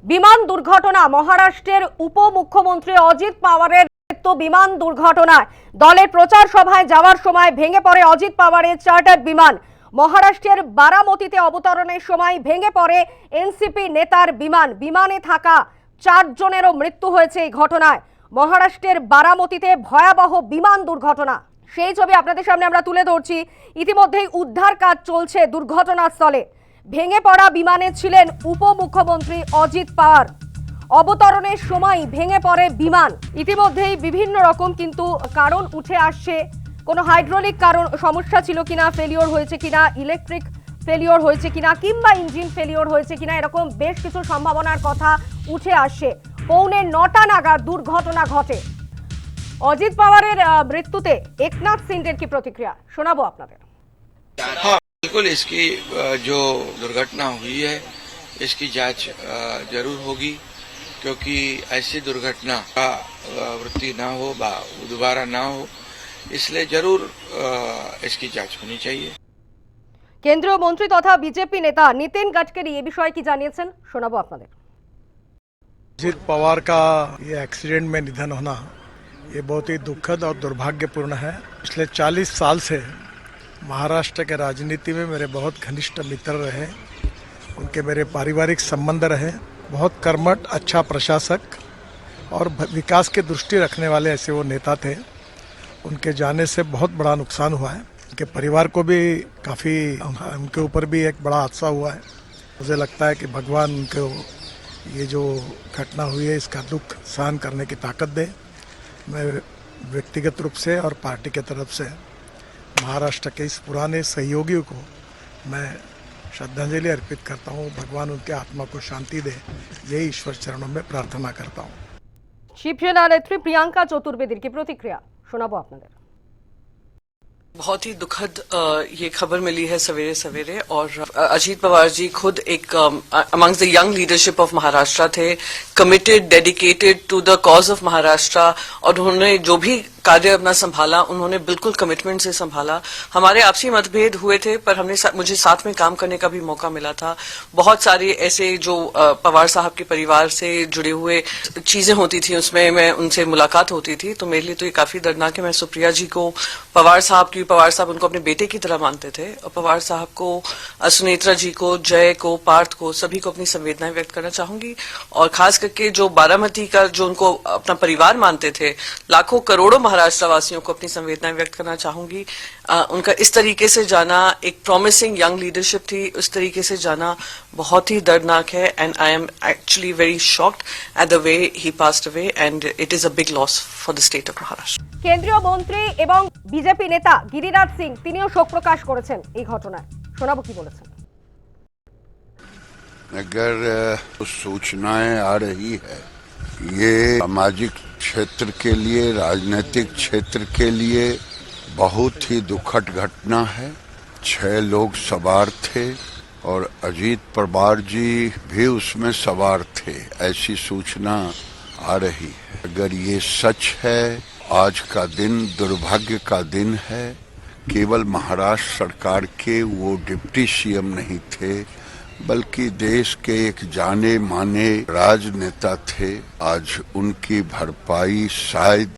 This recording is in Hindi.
বিমান দুর্ঘটনা মহারাষ্ট্রের উপমুখ্যমন্ত্রী অজিত পাওয়ারের মৃত্যু বিমান দুর্ঘটনায়। দলের প্রচার সভায় যাওয়ার সময় ভেঙে পড়ে অজিত পাওয়ারের চার্টার্ড বিমান। মহারাষ্ট্রের বারামতিতে অবতরণের সময় ভেঙে পড়ে এনসিপি নেতার বিমান। বিমানে থাকা 4 জনেরও মৃত্যু হয়েছে এই ঘটনায়। মহারাষ্ট্রের বারামতিতে ভয়াবহ বিমান দুর্ঘটনা, সেই ছবি আপনাদের সামনে আমরা তুলে ধরছি। ইতিমধ্যেই উদ্ধার কাজ চলছে দুর্ঘটনাস্থলে। ভেঙে পড়া বিমানে ছিলেন উপমুখ্যমন্ত্রী অজিত পাওয়ার। অবতরণের সময় ভেঙে পড়ে বিমান। ইতিমধ্যেই বিভিন্ন রকম কিন্তু কারণ উঠে আসছে। কোনো হাইড্রোলিক কারণ সমস্যা ছিল কিনা, ফেলিওর হয়েছে কিনা, ইলেকট্রিক ফেলিওর হয়েছে কিনা, কিংবা ইঞ্জিন ফেলিওর হয়েছে কিনা, এরকম বেশ কিছু সম্ভাবনার কথা উঠে আসছে। 9:45 নাগাদ দুর্ঘটনা ঘটে। অজিত পাওয়ারের মৃত্যুতে একনাথ সিন্ডের কি প্রতিক্রিয়া শোনাবো আপনাদের। हाँ बिल्कुल, इसकी जो दुर्घटना हुई है इसकी जांच जरूर होगी, क्योंकि ऐसी दुर्घटना का वृत्ति ना हो, दोबारा ना हो, इसलिए जरूर इसकी जांच होनी चाहिए। কেন্দ্রীয় মন্ত্রী তথা বিজেপি নেতা নিতিন গডকরি এই বিষয়ে কি জানিয়েছেন শোনাবো আপনাদের। अजित पवार का ये एक्सीडेंट में निधन होना ये बहुत ही दुखद और दुर्भाग्यपूर्ण है। पिछले 40 साल से महाराष्ट्र के राजनीति में मेरे बहुत घनिष्ठ मित्र रहे, उनके मेरे पारिवारिक संबंध रहे। बहुत कर्मठ, अच्छा प्रशासक और विकास की दृष्टि रखने वाले ऐसे वो नेता थे। उनके जाने से बहुत बड़ा नुकसान हुआ है। उनके परिवार को भी काफ़ी, उनके ऊपर भी एक बड़ा हादसा हुआ है। मुझे लगता है कि भगवान उनको ये जो घटना हुई है इसका दुख सहन करने की ताकत दे। मैं व्यक्तिगत रूप से और पार्टी के तरफ से महाराष्ट्र के इस पुराने सहयोगियों को मैं श्रद्धांजलि अर्पित करता हूँ। भगवान उनके आत्मा को शांति दे, यही ईश्वर चरणों में प्रार्थना करता हूँ। शिवसेना नेत्री प्रियंका चतुर्वेदी की प्रतिक्रिया शोनाबो आपनादेर। बहुत ही दुखद ये खबर मिली है सवेरे सवेरे, और अजीत पवार जी खुद एक amongst the young leadership of Maharashtra थे, committed, dedicated to the cause of Maharashtra, और उन्होंने जो भी कार्य अपना संभाला उन्होंने बिल्कुल कमिटमेंट से संभाला। हमारे आपसी मतभेद हुए थे, पर मुझे साथ में काम करने का भी मौका मिला था। बहुत सारे ऐसे जो पवार साहब के परिवार से जुड़े हुए चीजें होती थी, उसमें मैं उनसे मुलाकात होती थी, तो मेरे लिए तो ये काफी दर्दनाक है। मैं सुप्रिया जी को, पवार साहब उनको अपने बेटे की तरह मानते थे, और पवार साहब को, सुनेत्रा जी को, जय को, पार्थ को, सभी को अपनी संवेदनाएं व्यक्त करना चाहूंगी। और खास करके जो बारामती का जो उनको अपना परिवार मानते थे, लाखों करोड़ों महाराष्ट्र वासियों को अपनी संवेदनाएं व्यक्त करना चाहूंगी। उनका इस तरीके से जाना, एक प्रॉमिसिंग यंग लीडरशिप थी, उस तरीके से जाना बहुत ही दर्दनाक है। And I am actually very shocked at the way he passed away, and it is a big loss for the state of Maharashtra. কেন্দ্রীয় মন্ত্রী এবং বিজেপি নেতা গিরিরাজ সিং তিনিও শোক প্রকাশ করেছেন এই ঘটনায়। শোনাবো কি বলেছেন। अगर सूचनाएं आ रही है, ये सामाजिक क्षेत्र के लिए, राजनीतिक क्षेत्र के लिए बहुत ही दुखद घटना है। 6 लोग सवार थे और अजीत पवार जी भी उसमें सवार थे, ऐसी सूचना आ रही है। अगर ये सच है, आज का दिन दुर्भाग्य का दिन है। केवल महाराष्ट्र सरकार के वो डिप्टी सीएम नहीं थे, बल्कि देश के एक जाने माने राजनेता थे। आज उनकी भरपाई शायद